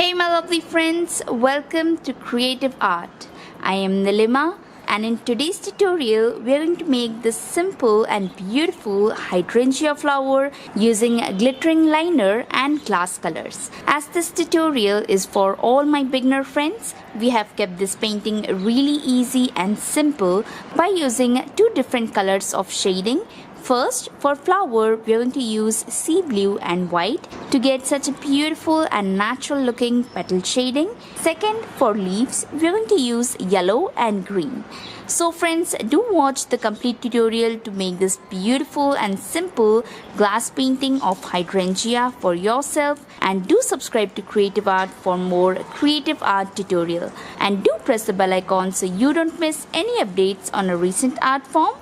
Hey my lovely friends, welcome to Creative Art. I am Nilima and in today's tutorial we are going to make this simple and beautiful hydrangea flower using a glittering liner and glass colors. As this tutorial is for all my beginner friends, we have kept this painting really easy and simple by using two different colors of shading. First, for flower, we are going to use sea blue and white to get such a beautiful and natural looking petal shading. Second, for leaves, we are going to use yellow and green. So friends, do watch the complete tutorial to make this beautiful and simple glass painting of hydrangea for yourself, and do subscribe to Creative Art for more creative art tutorial, and do press the bell icon so you don't miss any updates on a recent art form.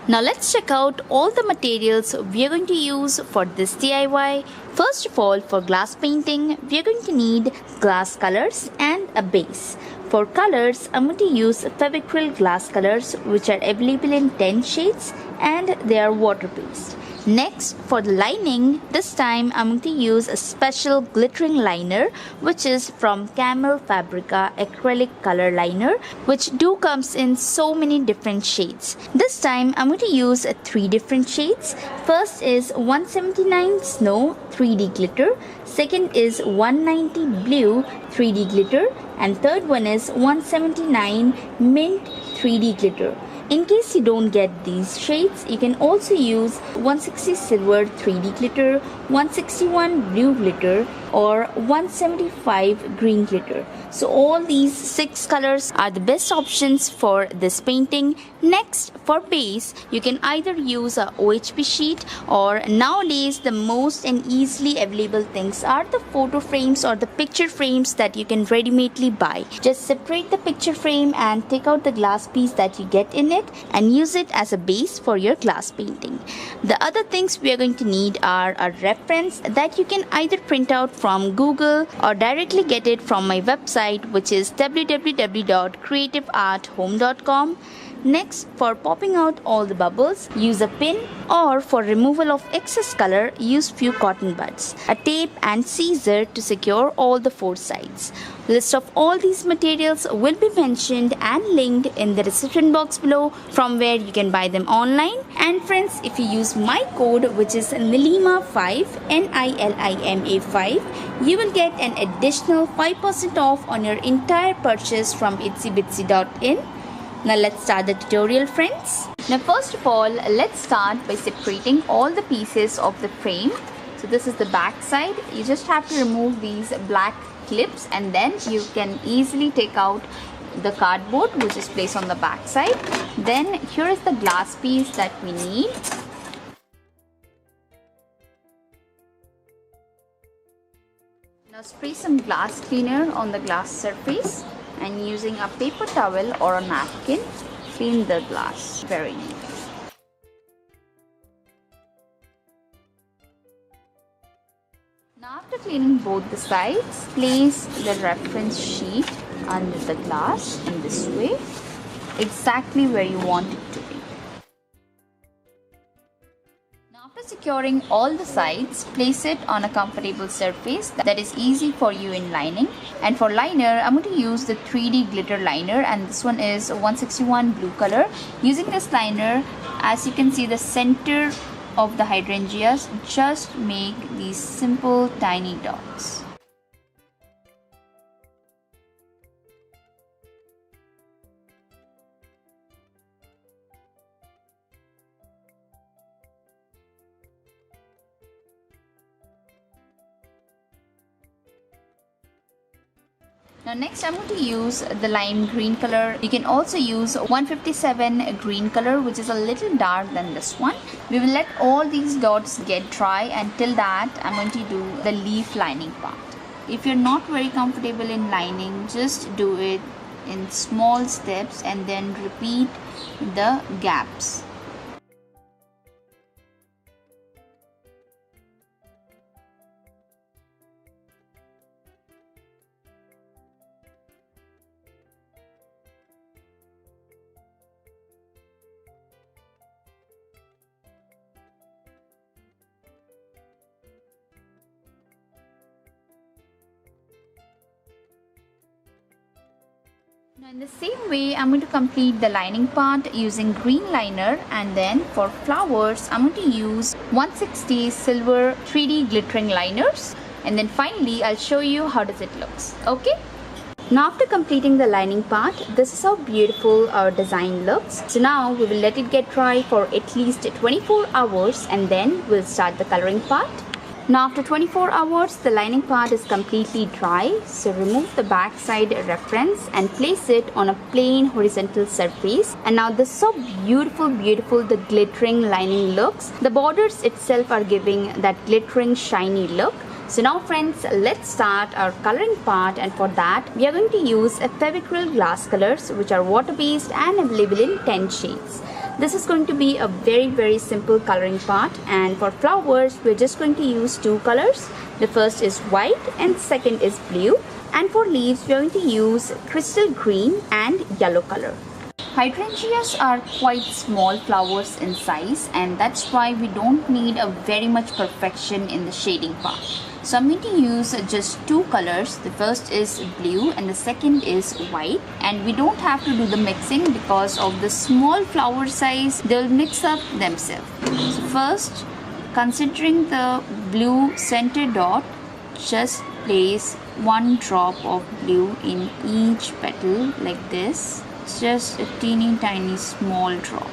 Now let's check out all the materials we are going to use for this DIY. First of all, for glass painting, we are going to need glass colors and a base. For colors, I'm going to use Fevicryl glass colors which are available in 10 shades and they are water based. Next, for the lining, this time I'm going to use a special glittering liner which is from Camel Fabrica acrylic color liner, which comes in so many different shades. This time I'm going to use 3 different shades. First is 179 Snow 3D glitter, second is 190 Blue 3D glitter, and third one is 179 Mint 3D glitter. In case you don't get these shades, you can also use 160 Silver 3D glitter, 161 Blue glitter, or 175 Green glitter. So all these 6 colors are the best options for this painting. Next, for base, you can either use a OHP sheet, or nowadays the most and easily available things are the photo frames or the picture frames that you can ready-madely buy. Just separate the picture frame and take out the glass piece that you get in it and use it as a base for your glass painting. The other things we are going to need are a reference that you can either print out from Google or directly get it from my website, which is www.creativearthome.com. Next, for popping out all the bubbles, use a pin, or for removal of excess color, use few cotton buds, a tape and scissor to secure all the 4 sides. List of all these materials will be mentioned and linked in the description box below, from where you can buy them online. And friends, if you use my code, which is NILIMA5, NILIMA5, you will get an additional 5% off on your entire purchase from itsybitsy.in. Now let's start the tutorial, friends. Now first of all, let's start by separating all the pieces of the frame. So this is the back side. You just have to remove these black clips and then you can easily take out the cardboard which is placed on the back side. Then here is the glass piece that we need. Now spray some glass cleaner on the glass surface, and using a paper towel or a napkin, clean the glass very neatly. Now after cleaning both the sides, place the reference sheet under the glass in this way, exactly where you want it to be. Now after securing all the sides, place it on a comfortable surface that is easy for you in lining. And for liner, I'm going to use the 3D glitter liner, and this one is 161 Blue color. Using this liner, as you can see, the center of the hydrangeas, just make these simple tiny dots. Now next I'm going to use the lime green color. You can also use 157 green color, which is a little dark than this one. We will let all these dots get dry, and till that I'm going to do the leaf lining part. If you're not very comfortable in lining, just do it in small steps and then repeat the gaps. Now in the same way, I'm going to complete the lining part using green liner, and then for flowers, I'm going to use 160 silver 3D glittering liners, and then finally I'll show you how does it looks. Okay? Now after completing the lining part, this is how beautiful our design looks. So now we will let it get dry for at least 24 hours and then we'll start the coloring part. Now after 24 hours, the lining part is completely dry. So remove the back side reference and place it on a plain horizontal surface. And now this is so beautiful the glittering lining looks. The borders itself are giving that glittering shiny look. So now friends, let's start our coloring part, and for that we are going to use a Fevicryl glass colors which are water based and available in 10 shades. This is going to be a very simple coloring part, and for flowers we're just going to use two colors. The first is white and second is blue, and for leaves we're going to use crystal green and yellow color. Hydrangeas are quite small flowers in size, and that's why we don't need a very much perfection in the shading part. So I'm going to use just two colors. The first is blue and the second is white, and we don't have to do the mixing because of the small flower size. They'll mix up themselves. So first, considering the blue center dot, just place one drop of blue in each petal like this. It's just a teeny tiny small drop.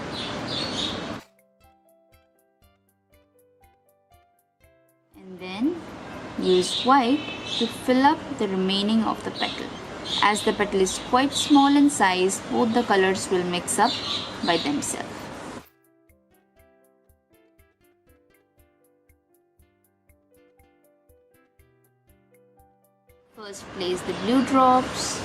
And then use white to fill up the remaining of the petal. As the petal is quite small in size, both the colors will mix up by themselves. First place the blue drops.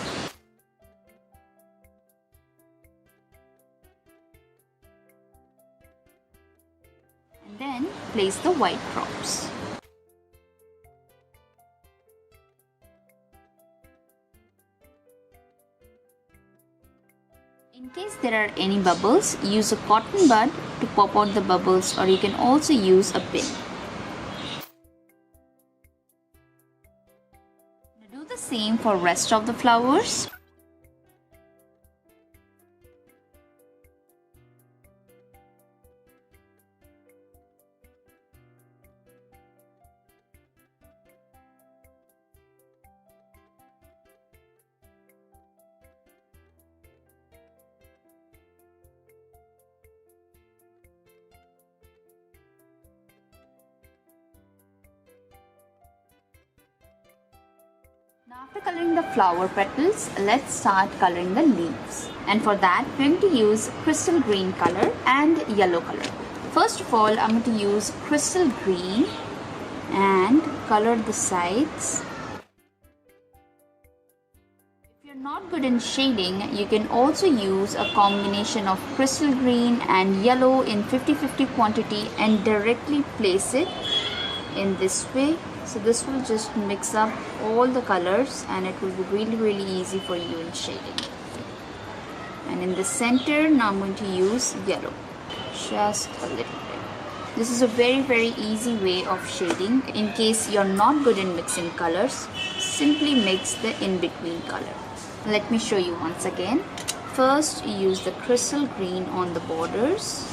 And then place the white drops. In case there are any bubbles, use a cotton bud to pop out the bubbles, or you can also use a pin. Now do the same for rest of the flowers. Now after coloring the flower petals, let's start coloring the leaves. And for that, we're going to use crystal green color and yellow color. First of all, I'm going to use crystal green and color the sides. If you're not good in shading, you can also use a combination of crystal green and yellow in 50-50 quantity and directly place it in this way. So this will just mix up all the colors and it will be really easy for you in shading. And in the center, now I'm going to use yellow, just a little bit. This is a very easy way of shading. In case you're not good in mixing colors, simply mix the in-between color. Let me show you once again. First, use the crystal green on the borders.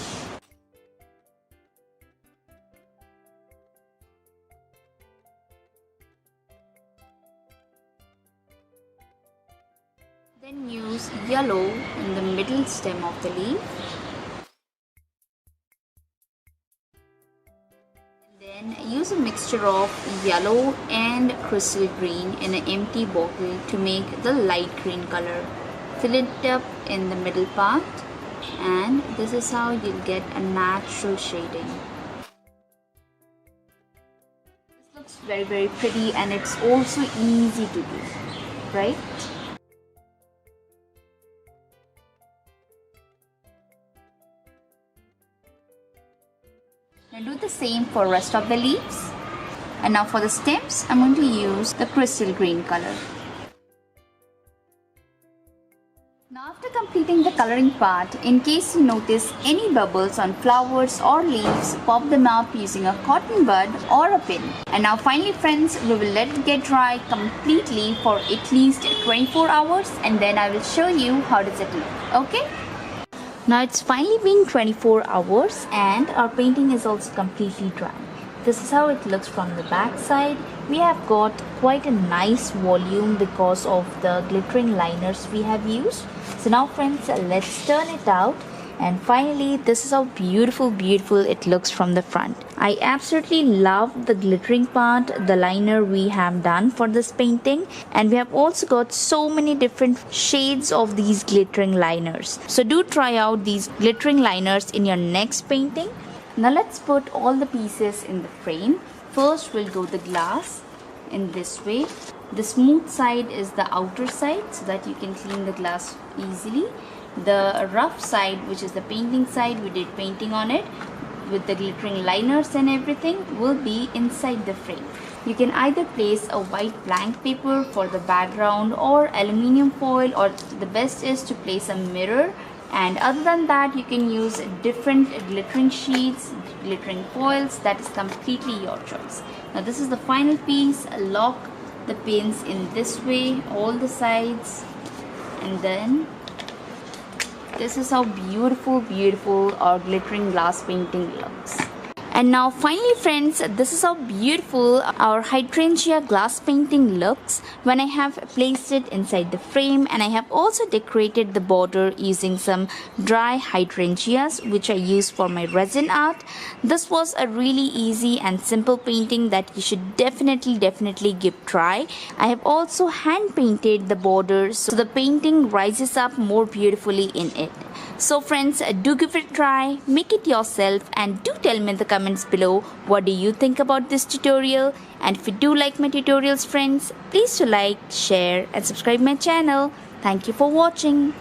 Then use yellow in the middle stem of the leaf. And then use a mixture of yellow and crystal green in an empty bottle to make the light green color. Fill it up in the middle part, and this is how you'll get a natural shading. This looks very pretty, and it's also easy to do, right? Now do the same for rest of the leaves. And now for the stems, I'm going to use the crystal green color. Now after completing the coloring part, in case you notice any bubbles on flowers or leaves, pop them up using a cotton bud or a pin. And now finally friends, we will let it get dry completely for at least 24 hours and then I will show you how does it look. Okay? Now it's finally been 24 hours and our painting is also completely dry. This is how it looks from the back side. We have got quite a nice volume because of the glittering liners we have used. So now friends, let's turn it out. And finally, this is how beautiful it looks from the front. I absolutely love the glittering part, the liner we have done for this painting. And we have also got so many different shades of these glittering liners. So do try out these glittering liners in your next painting. Now let's put all the pieces in the frame. First we'll go the glass in this way. The smooth side is the outer side so that you can clean the glass easily. The rough side, which is the painting side, we did painting on it with the glittering liners and everything, will be inside the frame. You can either place a white blank paper for the background or aluminium foil, or the best is to place a mirror. And other than that, you can use different glittering sheets, glittering foils. That is completely your choice. Now this is the final piece. Lock the pins in this way, all the sides, and then this is how beautiful our glittering glass painting looks. And now finally friends, this is how beautiful our hydrangea glass painting looks when I have placed it inside the frame, and I have also decorated the border using some dry hydrangeas which I used for my resin art. This was a really easy and simple painting that you should definitely give try. I have also hand painted the borders so the painting rises up more beautifully in it. So friends, do give it a try, make it yourself, and do tell me in the comments below what do you think about this tutorial. And if you do like my tutorials friends, please do like, share and subscribe my channel. Thank you for watching.